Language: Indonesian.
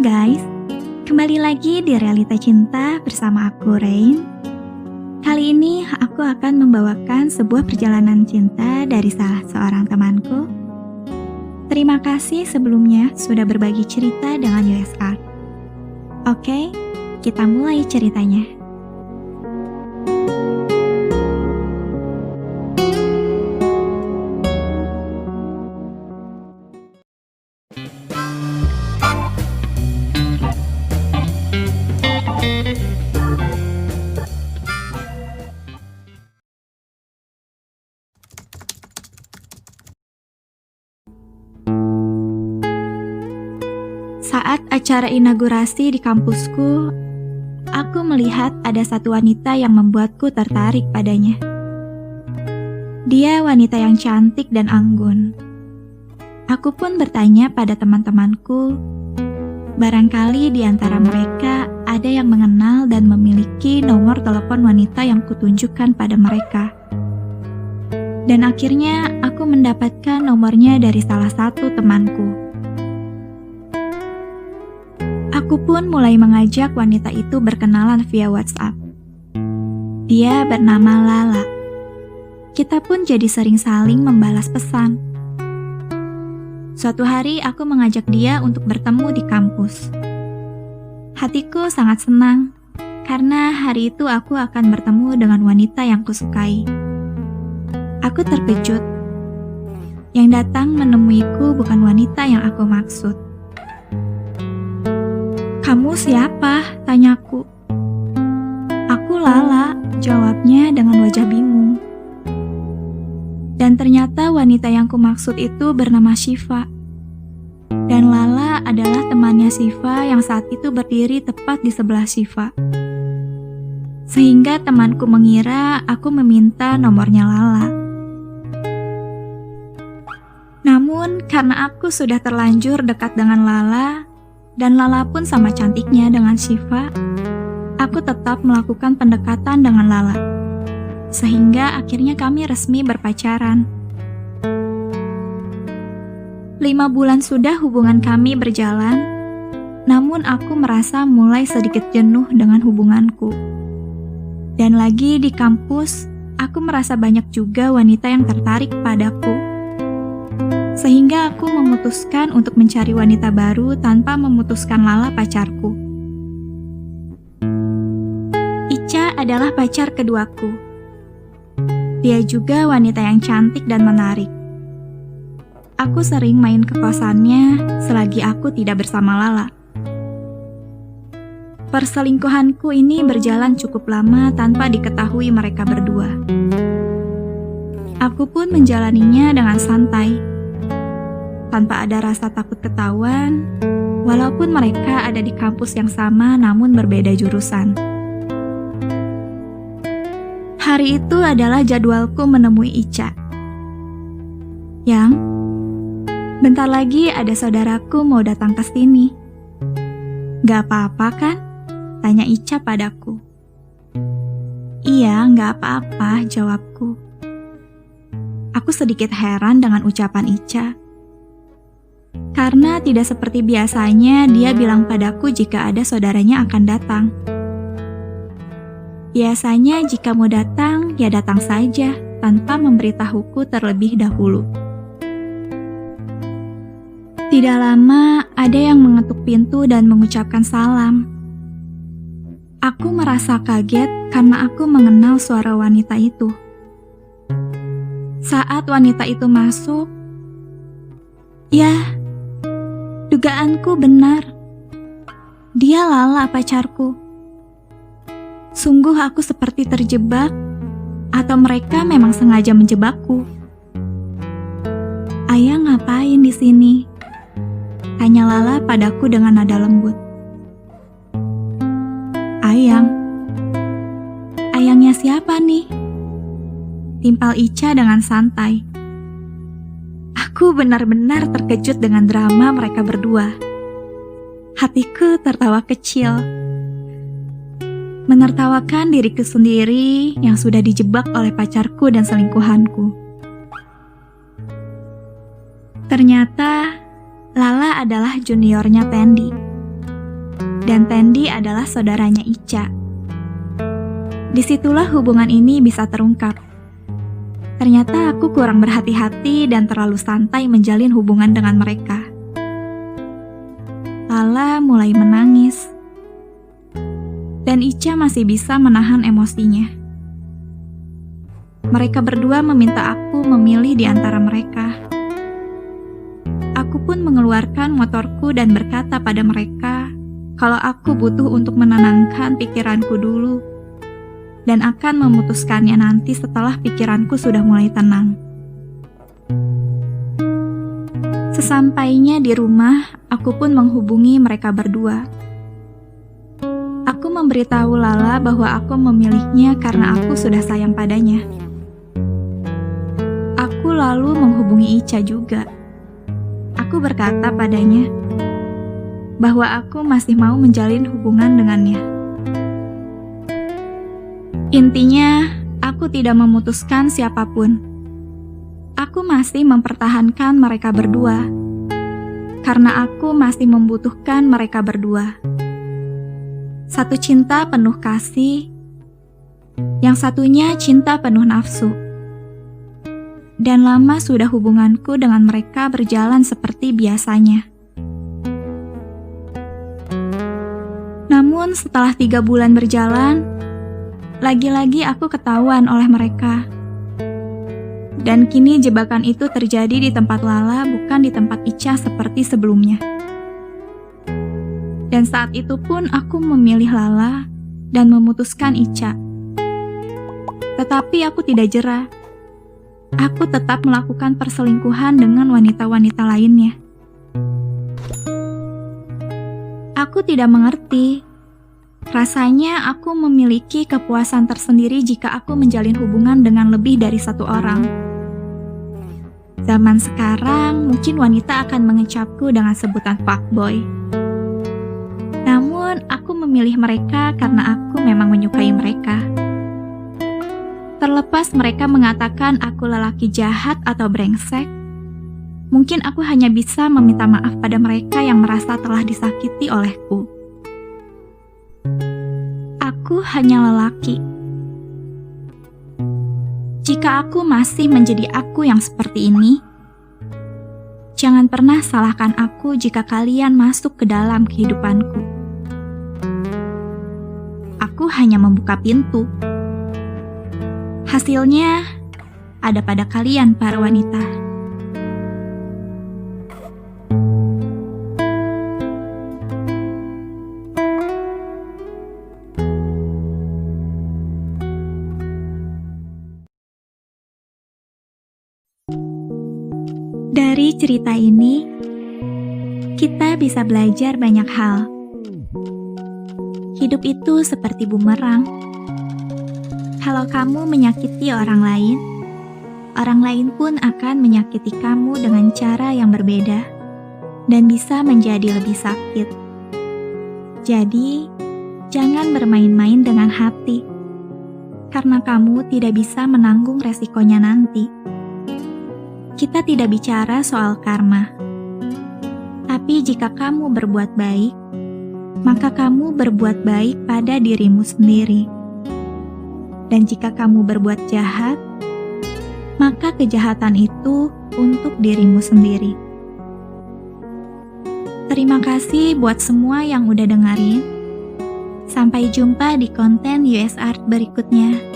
guys, kembali lagi di Realita Cinta bersama aku Rain. Kali ini aku akan membawakan sebuah perjalanan cinta dari salah seorang temanku. Terima kasih sebelumnya sudah berbagi cerita dengan USR. Oke, kita mulai ceritanya. Saat acara inaugurasi di kampusku, aku melihat ada satu wanita yang membuatku tertarik padanya. Dia wanita yang cantik dan anggun. Aku pun bertanya pada teman-temanku, barangkali di antara mereka ada yang mengenal dan memiliki nomor telepon wanita yang kutunjukkan pada mereka. Dan akhirnya aku mendapatkan nomornya dari salah satu temanku. Aku pun mulai mengajak wanita itu berkenalan via WhatsApp. Dia bernama Lala. Kita pun jadi sering saling membalas pesan. Suatu hari aku mengajak dia untuk bertemu di kampus. Hatiku sangat senang, karena hari itu aku akan bertemu dengan wanita yang kusukai. Aku terkejut. Yang datang menemuiku bukan wanita yang aku maksud. "Kamu siapa?" tanyaku. "Aku Lala," jawabnya dengan wajah bingung. Dan ternyata wanita yang kumaksud itu bernama Syifa. Dan Lala adalah temannya Syifa yang saat itu berdiri tepat di sebelah Syifa. Sehingga temanku mengira aku meminta nomornya Lala. Namun karena aku sudah terlanjur dekat dengan Lala, dan Lala pun sama cantiknya dengan Syifa, aku tetap melakukan pendekatan dengan Lala. Sehingga akhirnya kami resmi berpacaran. 5 bulan sudah hubungan kami berjalan, namun aku merasa mulai sedikit jenuh dengan hubunganku. Dan lagi di kampus, aku merasa banyak juga wanita yang tertarik padaku. Sehingga aku memutuskan untuk mencari wanita baru tanpa memutuskan Lala pacarku. Ica adalah pacar keduaku. Dia juga wanita yang cantik dan menarik. Aku sering main ke kosannya selagi aku tidak bersama Lala. Perselingkuhanku ini berjalan cukup lama tanpa diketahui mereka berdua. Aku pun menjalaninya dengan santai, tanpa ada rasa takut ketahuan, walaupun mereka ada di kampus yang sama namun berbeda jurusan. Hari itu adalah jadwalku menemui Ica. "Yang, bentar lagi ada saudaraku mau datang ke sini. Gak apa-apa kan?" tanya Ica padaku. "Iya, gak apa-apa," jawabku. Aku sedikit heran dengan ucapan Ica. Karena tidak seperti biasanya dia bilang padaku jika ada saudaranya akan datang. Biasanya jika mau datang, ya datang saja tanpa memberitahuku terlebih dahulu. Tidak lama ada yang mengetuk pintu dan mengucapkan salam. Aku merasa kaget karena aku mengenal suara wanita itu. Saat wanita itu masuk, ya, dugaanku benar. Dia Lala pacarku. Sungguh aku seperti terjebak, atau mereka memang sengaja menjebakku. "Ayah ngapain di sini?" tanya Lala padaku dengan nada lembut. "Ayang." "Ayangnya siapa nih?" timpal Ica dengan santai. Aku benar-benar terkejut dengan drama mereka berdua. Hatiku tertawa kecil. Menertawakan diriku sendiri yang sudah dijebak oleh pacarku dan selingkuhanku. Ternyata Lala adalah juniornya Tendi. dan Tendi adalah saudaranya Ica. Disitulah hubungan ini bisa terungkap. Ternyata aku kurang berhati-hati dan terlalu santai menjalin hubungan dengan mereka. Lala mulai menangis, dan Ica masih bisa menahan emosinya. Mereka berdua meminta aku memilih di antara mereka. Aku pun mengeluarkan motorku dan berkata pada mereka kalau aku butuh untuk menenangkan pikiranku dulu dan akan memutuskannya nanti setelah pikiranku sudah mulai tenang. Sesampainya di rumah, aku pun menghubungi mereka berdua. Aku memberitahu Lala bahwa aku memilihnya karena aku sudah sayang padanya. Aku lalu menghubungi Ica juga. Aku berkata padanya bahwa aku masih mau menjalin hubungan dengannya. Intinya, aku tidak memutuskan siapapun. Aku masih mempertahankan mereka berdua, karena aku masih membutuhkan mereka berdua. Satu cinta penuh kasih, yang satunya cinta penuh nafsu. Dan lama sudah hubunganku dengan mereka berjalan seperti biasanya. Namun setelah 3 bulan berjalan, lagi-lagi aku ketahuan oleh mereka. Dan kini jebakan itu terjadi di tempat Lala, bukan di tempat Ica seperti sebelumnya. Dan saat itu pun aku memilih Lala dan memutuskan Ica. Tetapi aku tidak jera. Aku tetap melakukan perselingkuhan dengan wanita-wanita lainnya. Aku tidak mengerti. Rasanya aku memiliki kepuasan tersendiri jika aku menjalin hubungan dengan lebih dari satu orang. Zaman sekarang, mungkin wanita akan mengecapku dengan sebutan fuckboy. Namun, aku memilih mereka karena aku memang menyukai mereka. Terlepas mereka mengatakan aku lelaki jahat atau brengsek, mungkin aku hanya bisa meminta maaf pada mereka yang merasa telah disakiti olehku. Aku hanya lelaki. Jika aku masih menjadi aku yang seperti ini, jangan pernah salahkan aku jika kalian masuk ke dalam kehidupanku. Aku hanya membuka pintu. Hasilnya ada pada kalian para wanita. Dari cerita ini, kita bisa belajar banyak hal. Hidup itu seperti bumerang. Kalau kamu menyakiti orang lain pun akan menyakiti kamu dengan cara yang berbeda dan bisa menjadi lebih sakit. Jadi, jangan bermain-main dengan hati, karena kamu tidak bisa menanggung resikonya nanti. Kita tidak bicara soal karma, tapi jika kamu berbuat baik, maka kamu berbuat baik pada dirimu sendiri. Dan jika kamu berbuat jahat, maka kejahatan itu untuk dirimu sendiri. Terima kasih buat semua yang udah dengerin. Sampai jumpa di konten US Art berikutnya.